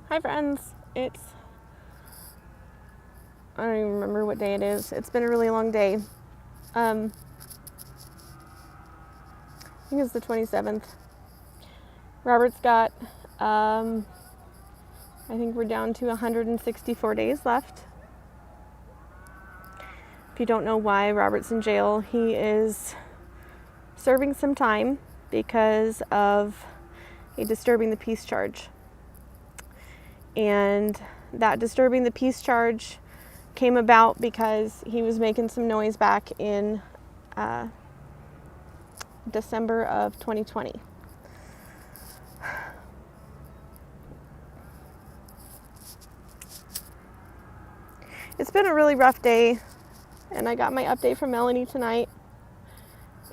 Hi friends, I don't even remember what day it is. It's been a really long day. I think it's the 27th. Robert's got, I think we're down to 164 days left. If you don't know why Robert's in jail, he is serving some time because of a disturbing the peace charge. And that disturbing the peace charge came about because he was making some noise back in December of 2020. It's been a really rough day, and I got my update from Melanie tonight,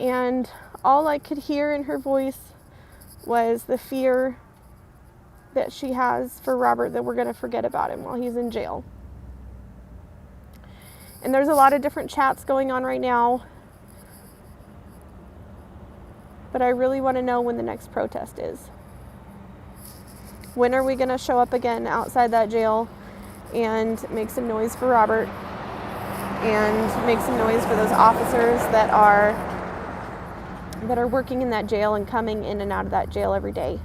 and all I could hear in her voice was the fear that she has for Robert that we're going to forget about him while he's in jail. And there's a lot of different chats going on right now, but I really want to know when the next protest is. When are we going to show up again outside that jail and make some noise for Robert and make some noise for those officers that are working in that jail and coming in and out of that jail every day?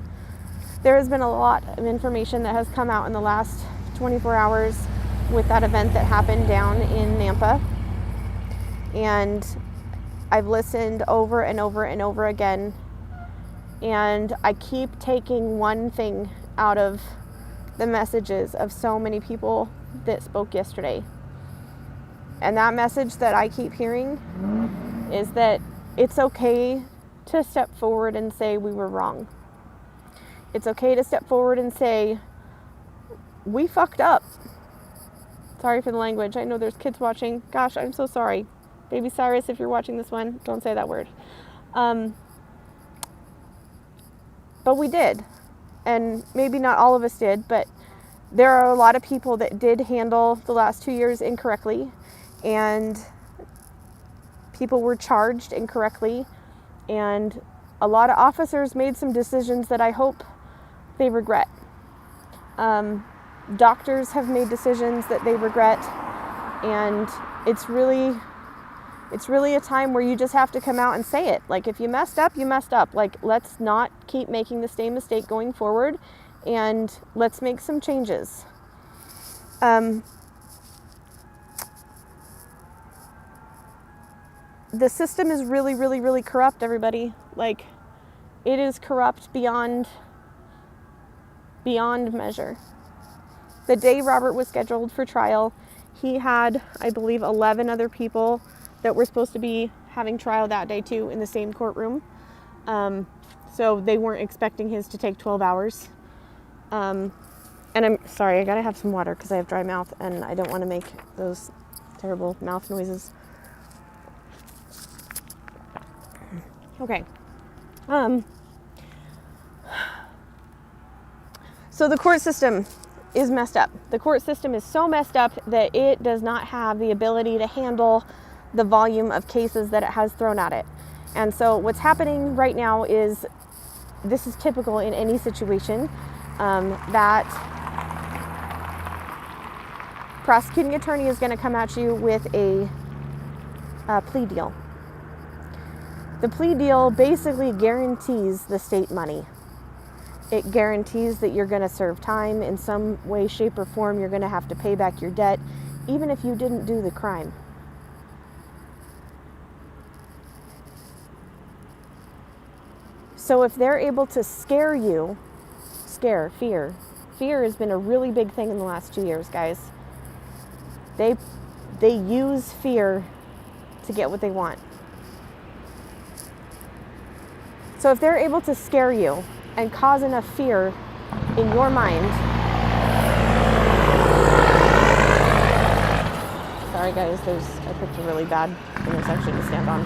There has been a lot of information that has come out in the last 24 hours with that event that happened down in Nampa. And I've listened over and over and over again. And I keep taking one thing out of the messages of so many people that spoke yesterday. And that message that I keep hearing is that it's okay to step forward and say we were wrong. It's okay to step forward and say, we fucked up. Sorry for the language. I know there's kids watching. Gosh, I'm so sorry. Baby Cyrus, if you're watching this one, don't say that word. But we did. And maybe not all of us did, but there are a lot of people that did handle the last 2 years incorrectly. And people were charged incorrectly. And a lot of officers made some decisions that I hope they regret. Doctors have made decisions that they regret, and it's really a time where you just have to come out and say it. Like, if you messed up, you messed up. Like, let's not keep making the same mistake going forward, and let's make some changes. The system is really, really, really corrupt, everybody. Like, it is corrupt beyond measure. The day Robert was scheduled for trial, he had, I believe, 11 other people that were supposed to be having trial that day too in the same courtroom. So they weren't expecting his to take 12 hours. And I'm sorry, I gotta have some water because I have dry mouth and I don't want to make those terrible mouth noises. Okay. So the court system is messed up. The court system is so messed up that it does not have the ability to handle the volume of cases that it has thrown at it. And so what's happening right now is, this is typical in any situation, that prosecuting attorney is going to come at you with a plea deal. The plea deal basically guarantees the state money. It guarantees that you're going to serve time in some way, shape, or form. You're going to have to pay back your debt, even if you didn't do the crime. So if they're able to scare you, fear has been a really big thing in the last 2 years, guys. They use fear to get what they want. So if they're able to scare you and cause enough fear in your mind. Sorry guys, I picked a really bad intersection to stand on.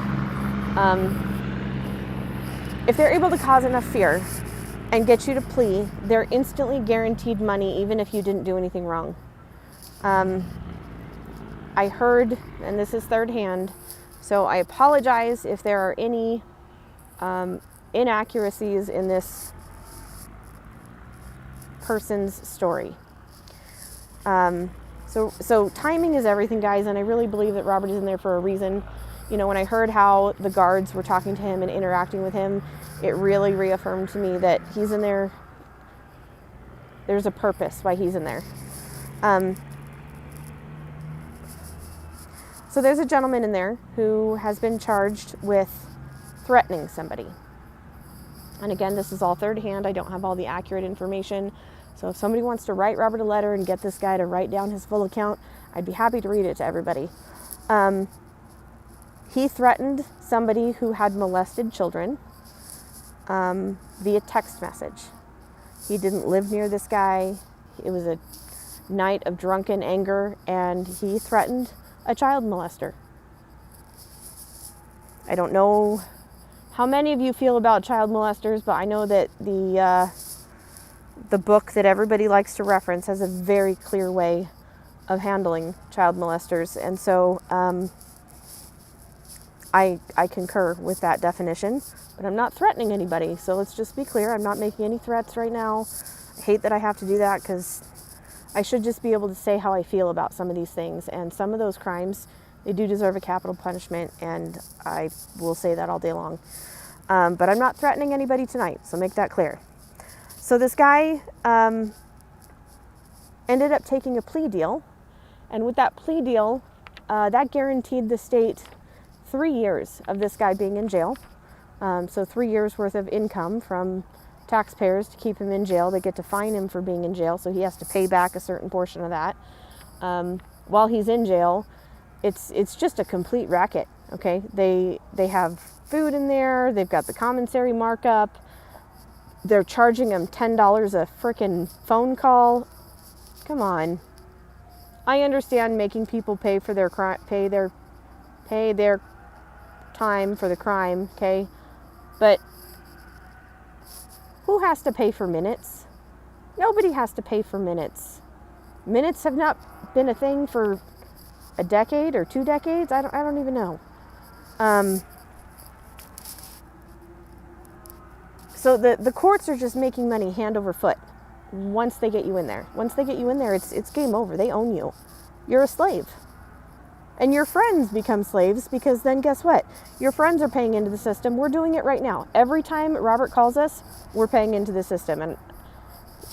If they're able to cause enough fear and get you to plea, they're instantly guaranteed money even if you didn't do anything wrong. I heard, and this is third hand, so I apologize if there are any inaccuracies in this person's story. So timing is everything, guys, and I really believe that Robert is in there for a reason. You know, when I heard how the guards were talking to him and interacting with him, it really reaffirmed to me that he's in there. There's a purpose why he's in there. So there's a gentleman in there who has been charged with threatening somebody. And again, this is all third hand. I don't have all the accurate information. So if somebody wants to write Robert a letter and get this guy to write down his full account, I'd be happy to read it to everybody. He threatened somebody who had molested children via text message. He didn't live near this guy. It was a night of drunken anger, and he threatened a child molester. I don't know how many of you feel about child molesters, but I know that the book that everybody likes to reference has a very clear way of handling child molesters, and so I concur with that definition, but I'm not threatening anybody, so let's just be clear. I'm not making any threats right now. I hate that I have to do that because I should just be able to say how I feel about some of these things, and some of those crimes, they do deserve a capital punishment, and I will say that all day long. But I'm not threatening anybody tonight, so make that clear. So this guy ended up taking a plea deal, and with that plea deal, that guaranteed the state 3 years of this guy being in jail. So 3 years worth of income from taxpayers to keep him in jail. They get to fine him for being in jail, so he has to pay back a certain portion of that. While he's in jail, it's just a complete racket, okay? They have food in there, they've got the commissary markup, they're charging him $10 a frickin' phone call. Come on. I understand making people pay for their pay their time for the crime, okay? But who has to pay for minutes? Nobody has to pay for minutes. Minutes have not been a thing for a decade or 2 decades. I don't even know. So the courts are just making money hand over foot once they get you in there. Once they get you in there, it's game over. They own you. You're a slave. And your friends become slaves, because then guess what? Your friends are paying into the system. We're doing it right now. Every time Robert calls us, we're paying into the system. And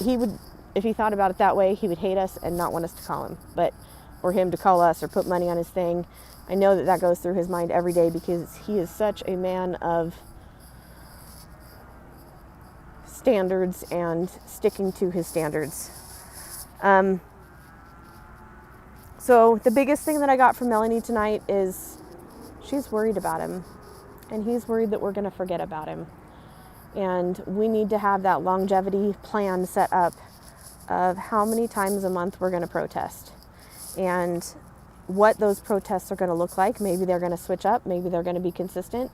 he would, if he thought about it that way, he would hate us and not want us to call him. But, or him to call us or put money on his thing. I know that goes through his mind every day, because he is such a man of standards and sticking to his standards. So the biggest thing that I got from Melanie tonight is she's worried about him, and he's worried that we're going to forget about him. And we need to have that longevity plan set up of how many times a month we're going to protest and what those protests are going to look like. Maybe they're going to switch up. Maybe they're going to be consistent.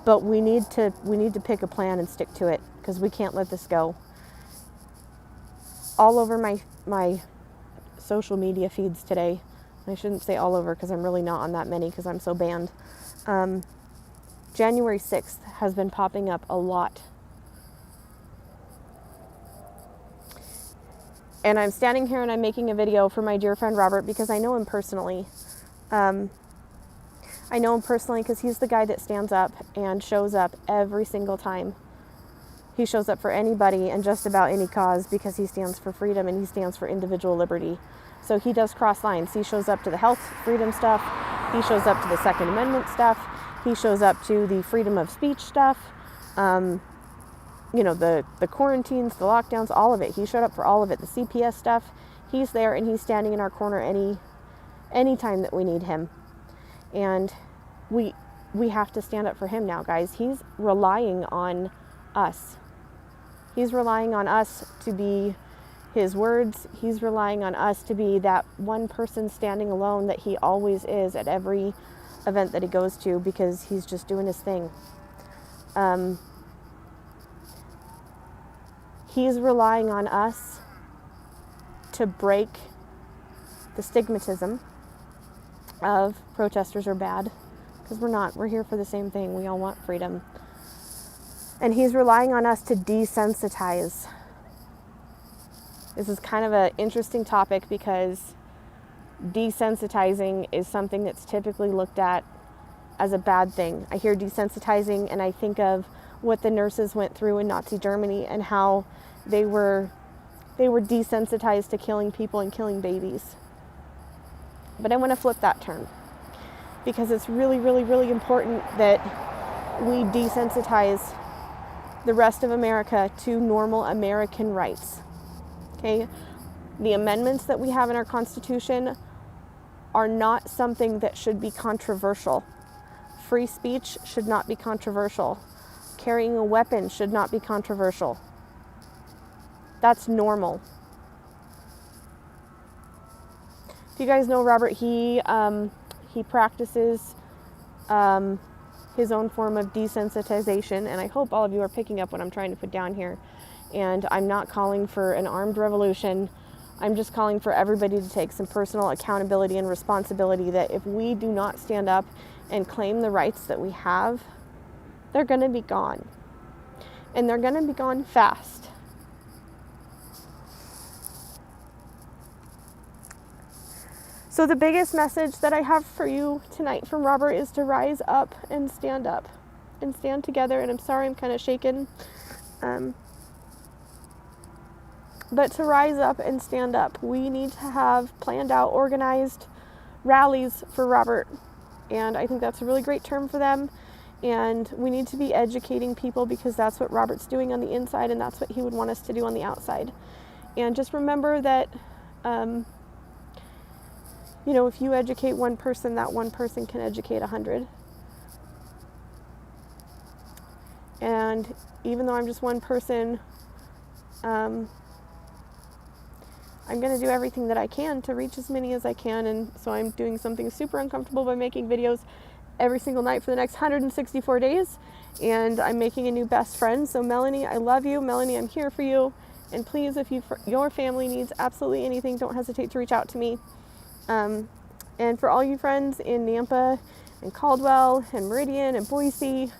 But we need to pick a plan and stick to it, because we can't let this go. All over my social media feeds today, I shouldn't say all over, because I'm really not on that many because I'm so banned. January 6th has been popping up a lot. And I'm standing here and I'm making a video for my dear friend Robert, because I know him personally. I know him personally because he's the guy that stands up and shows up every single time. He shows up for anybody and just about any cause, because he stands for freedom and he stands for individual liberty. So he does cross lines. He shows up to the health freedom stuff. He shows up to the Second Amendment stuff. He shows up to the freedom of speech stuff. The quarantines, the lockdowns, all of it. He showed up for all of it. The CPS stuff. He's there, and he's standing in our corner any time that we need him. And we have to stand up for him now, guys. He's relying on us. He's relying on us to be his words. He's relying on us to be that one person standing alone that he always is at every event that he goes to, because he's just doing his thing. He's relying on us to break the stigmatism of protesters are bad, because we're not. We're here for the same thing. We all want freedom. And he's relying on us to desensitize. This is kind of an interesting topic because desensitizing is something that's typically looked at as a bad thing. I hear desensitizing and I think of what the nurses went through in Nazi Germany and how they were desensitized to killing people and killing babies. But I want to flip that term because it's really, really, really important that we desensitize the rest of America to normal American rights. Okay? The amendments that we have in our Constitution are not something that should be controversial. Free speech should not be controversial. Carrying a weapon should not be controversial. That's normal. If you guys know Robert, he practices his own form of desensitization, and I hope all of you are picking up what I'm trying to put down here. And I'm not calling for an armed revolution. I'm just calling for everybody to take some personal accountability and responsibility that if we do not stand up and claim the rights that we have, they're going to be gone. And they're going to be gone fast. So the biggest message that I have for you tonight from Robert is to rise up and stand together. And I'm sorry, I'm kind of shaken. But to rise up and stand up, we need to have planned out, organized rallies for Robert. And I think that's a really great term for them. And we need to be educating people because that's what Robert's doing on the inside and that's what he would want us to do on the outside. And just remember that, if you educate one person, that one person can educate 100. And even though I'm just one person, I'm going to do everything that I can to reach as many as I can. And so I'm doing something super uncomfortable by making videos every single night for the next 164 days. And I'm making a new best friend. So Melanie, I love you. Melanie, I'm here for you. And please, if your family needs absolutely anything, don't hesitate to reach out to me. And for all you friends in Nampa and Caldwell and Meridian and Boise,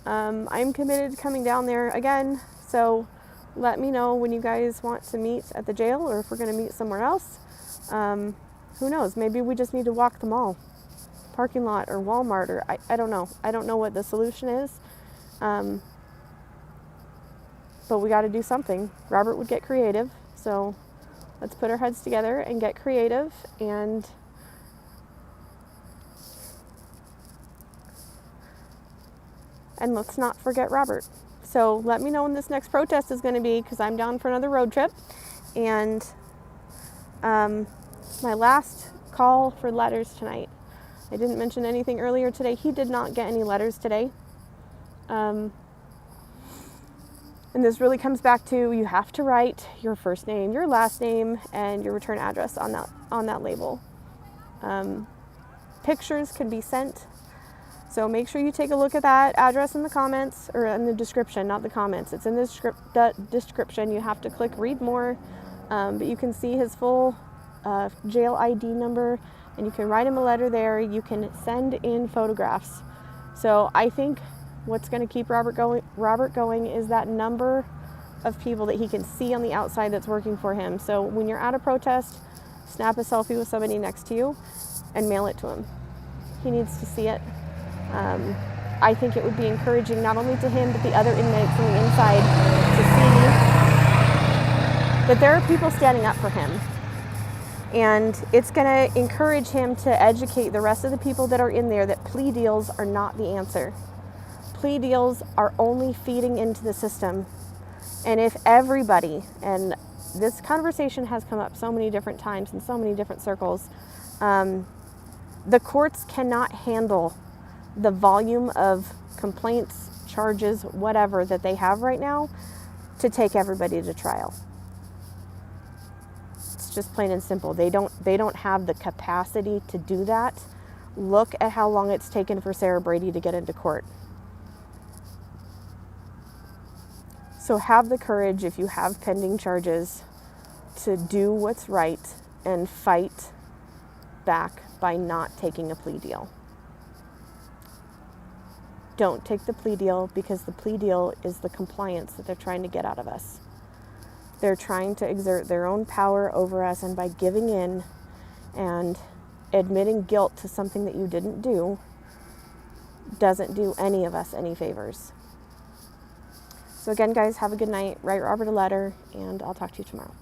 I'm committed to coming down there again. So let me know when you guys want to meet at the jail or if we're going to meet somewhere else. Who knows? Maybe we just need to walk the mall, parking lot, or Walmart, or I don't know. I don't know what the solution is. But we got to do something. Robert would get creative. So let's put our heads together and get creative. And let's not forget Robert. So let me know when this next protest is going to be because I'm down for another road trip. And my last call for letters tonight. I didn't mention anything earlier today. He did not get any letters today. And this really comes back to you have to write your first name, your last name, and your return address on that label. Pictures can be sent. So make sure you take a look at that address in the comments, or in the description, not the comments. It's in the description. You have to click read more, but you can see his full jail ID number, and you can write him a letter there. You can send in photographs. So I think what's going to keep Robert going is that number of people that he can see on the outside that's working for him. So when you're at a protest, snap a selfie with somebody next to you and mail it to him. He needs to see it. I think it would be encouraging not only to him but the other inmates on the inside to see that there are people standing up for him. And it's going to encourage him to educate the rest of the people that are in there that plea deals are not the answer. Plea deals are only feeding into the system. And if everybody, and this conversation has come up so many different times in so many different circles, the courts cannot handle the volume of complaints, charges, whatever that they have right now to take everybody to trial. It's just plain and simple. They don't have the capacity to do that. Look at how long it's taken for Sarah Brady to get into court. So have the courage, if you have pending charges, to do what's right and fight back by not taking a plea deal. don't take the plea deal, because the plea deal is the compliance that they're trying to get out of us. They're trying to exert their own power over us, and by giving in and admitting guilt to something that you didn't do doesn't do any of us any favors. So again, guys, have a good night. Write Robert a letter, and I'll talk to you tomorrow.